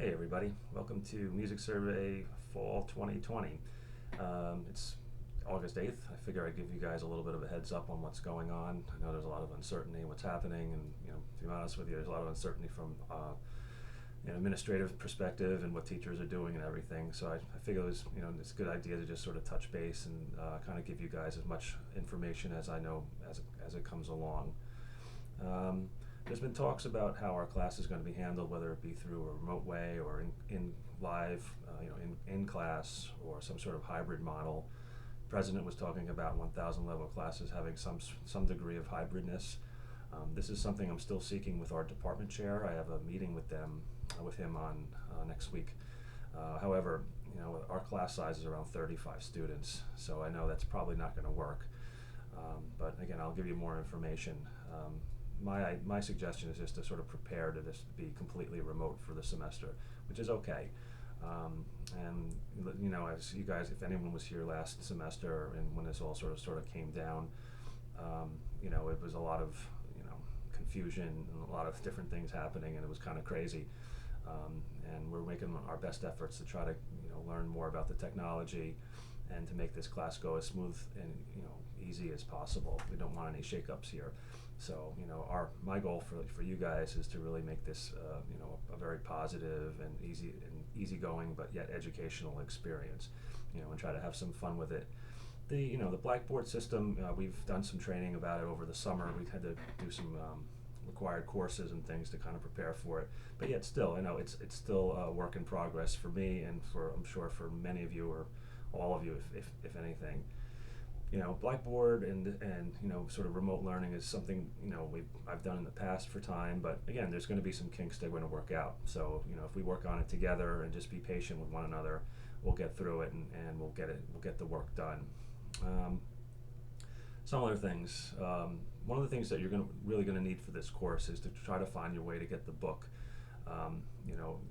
Hey everybody, welcome to Music Survey Fall 2020. It's August 8th. I figure I'd give you guys a little bit of a heads up on what's going on. I know there's a lot of uncertainty in what's happening, and to be honest with you, there's a lot of uncertainty from an administrative perspective and what teachers are doing and everything. So I figure it's a good idea to just sort of touch base and kind of give you guys as much information as I know as it comes along. There's been talks about how our class is going to be handled, whether it be through a remote way or in live, in class, or some sort of hybrid model. The president was talking about 1,000 level classes having some degree of hybridness. This is something I'm still seeking with our department chair. I have a meeting with him on next week. However, our class size is around 35 students, so I know that's probably not going to work. But again, I'll give you more information. My suggestion is just to sort of prepare to just be completely remote for the semester, which is okay. And as you guys, if anyone was here last semester and when this all sort of came down, it was a lot of confusion and a lot of different things happening, and it was kind of crazy. And we're making our best efforts to try to learn more about the technology and to make this class go as smooth and easy as possible. We don't want any shakeups here. So my goal for you guys is to really make this a very positive and easygoing but yet educational experience. And try to have some fun with it. The Blackboard system, we've done some training about it over the summer. We've had to do some required courses and things to kind of prepare for it. But yet still, it's still a work in progress for me, and I'm sure for many of you or all of you, if anything. Blackboard and sort of remote learning is something I've done in the past for time, but again, there's going to be some kinks that are going to work out. So if we work on it together and just be patient with one another, we'll get through it, and we'll get the work done. Some other things. One of the things that you're really going to need for this course is to try to find your way to get the book.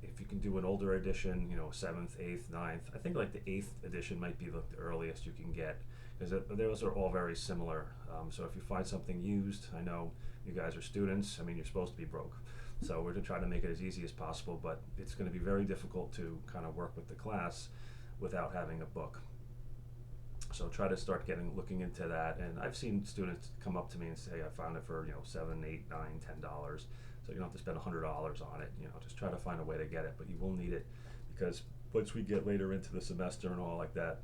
If you can do an older edition, 7th, 8th, 9th, I think like the 8th edition might be the earliest you can get, because those are all very similar. So if you find something used, I know you guys are students, you're supposed to be broke. So we're going to try to make it as easy as possible, but it's going to be very difficult to kind of work with the class without having a book. So try to start looking into that. And I've seen students come up to me and say, I found it for $7, $8, $9, $10. So you don't have to spend $100 on it. Just try to find a way to get it, but you will need it, because once we get later into the semester and all like that,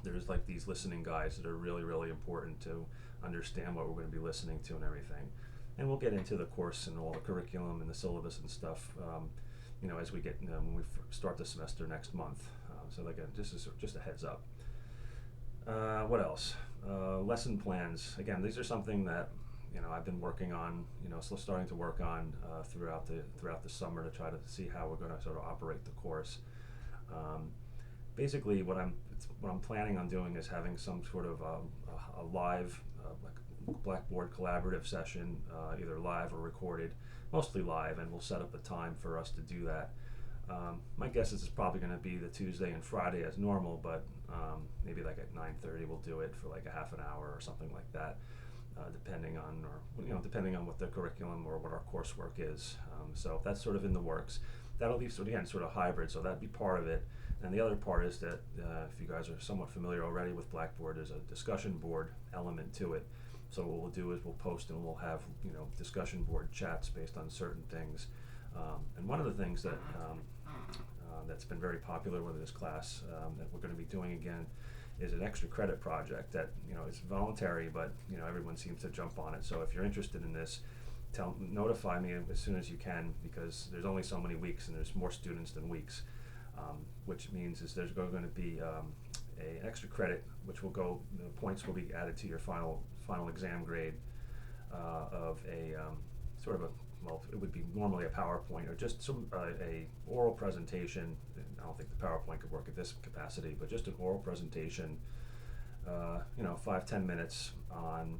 there's like these listening guides that are really, really important to understand what we're going to be listening to and everything. And we'll get into the course and all the curriculum and the syllabus and stuff, as we get when we start the semester next month. So again, just a heads up. What else? Lesson plans. Again, these are something that I've been working on. Starting to work on throughout the summer to try to see how we're going to sort of operate the course. Basically, what I'm planning on doing is having some sort of a live, like Blackboard collaborative session, either live or recorded, mostly live, and we'll set up a time for us to do that. My guess is it's probably going to be the Tuesday and Friday as normal, but maybe like at 9:30 we'll do it for like a half an hour or something like that, depending on what the curriculum or what our coursework is. So that's sort of in the works. That'll be sort of hybrid, so that'd be part of it. And the other part is that if you guys are somewhat familiar already with Blackboard, there's a discussion board element to it. So what we'll do is we'll post and we'll have discussion board chats based on certain things. And one of the things that's been very popular with this class that we're going to be doing again is an extra credit project that is voluntary, but everyone seems to jump on it. So if you're interested in this, notify me as soon as you can, because there's only so many weeks and there's more students than weeks, which means is there's going to be an extra credit, which the points will be added to your final exam grade of a sort of it would be normally a PowerPoint or just a oral presentation. I don't think the PowerPoint could work at this capacity, but just an oral presentation, 5-10 minutes on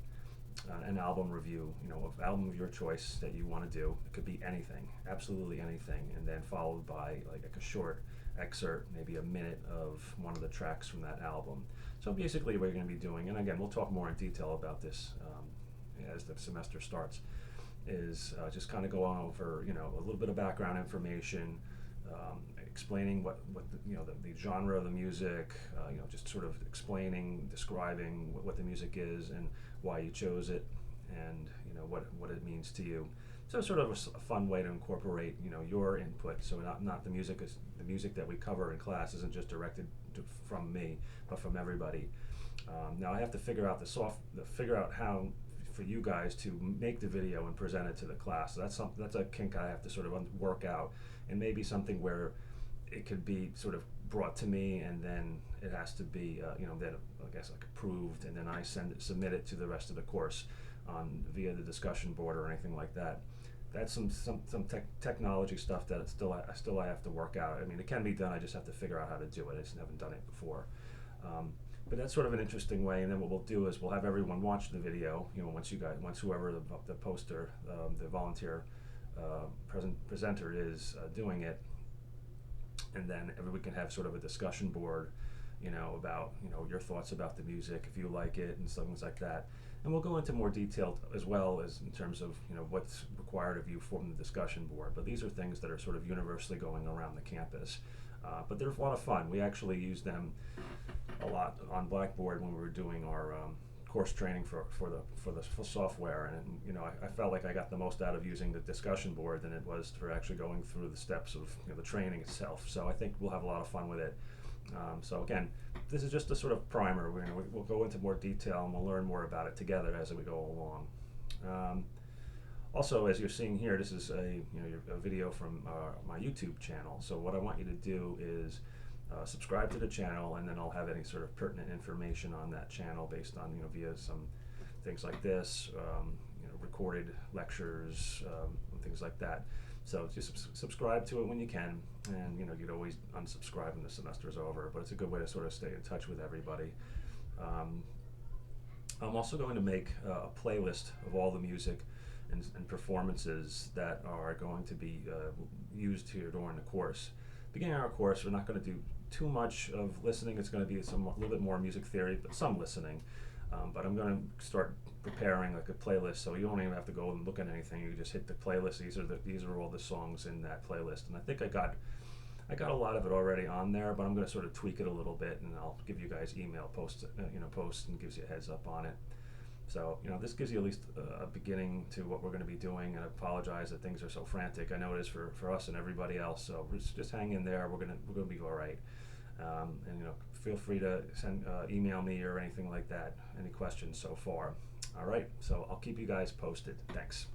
an album review, of album of your choice that you want to do. It could be anything, absolutely anything, and then followed by like a short excerpt, maybe a minute of one of the tracks from that album. So basically what you're going to be doing, and again, we'll talk more in detail about this as the semester starts, is just kind of going over, a little bit of background information, explaining what the genre of the music, just sort of explaining, describing what the music is and why you chose it, and what it means to you. So sort of a fun way to incorporate your input. So not the music that we cover in class isn't just directed from me, but from everybody. Now I have to figure out figure out how for you guys to make the video and present it to the class. So that's a kink I have to sort of work out, and maybe something where it could be sort of brought to me, and then it has to be then I guess like approved, and then I submit it to the rest of the course via the discussion board or anything like that. That's some technology stuff that I have to work out. I mean, it can be done. I just have to figure out how to do it. I just haven't done it before. But that's sort of an interesting way. And then what we'll do is we'll have everyone watch the video. Once whoever the poster, the volunteer presenter is doing it, and then everyone can have sort of a discussion board, about your thoughts about the music, if you like it, and things like that. And we'll go into more detail as well as in terms of what's required of you from the discussion board. But these are things that are sort of universally going around the campus. But they're a lot of fun. We actually use them a lot on Blackboard when we were doing our course training for the software, and I felt like I got the most out of using the discussion board than it was for actually going through the steps of the training itself. So I think we'll have a lot of fun with it. So again, this is just a sort of primer. We'll go into more detail and we'll learn more about it together as we go along. Also, as you're seeing here, this is a video from my YouTube channel. So what I want you to do is subscribe to the channel, and then I'll have any sort of pertinent information on that channel based on via some things like this, recorded lectures, and things like that. So just subscribe to it when you can, and you'd always unsubscribe when the semester is over, but it's a good way to sort of stay in touch with everybody. I'm also going to make a playlist of all the music and performances that are going to be used here during the course. Beginning our course, we're not going to do too much of listening. It's going to be a little bit more music theory, but some listening. But I'm going to start preparing like a playlist, so you don't even have to go and look at anything. You just hit the playlist. These are all the songs in that playlist, and I think I got a lot of it already on there, but I'm going to sort of tweak it a little bit, and I'll give you guys email posts and gives you a heads up on it. So this gives you at least a beginning to what we're going to be doing, and I apologize that things are so frantic. I know it is for us and everybody else. So just hang in there. We're gonna be all right. And feel free to email me or anything like that. Any questions so far? All right. So I'll keep you guys posted. Thanks.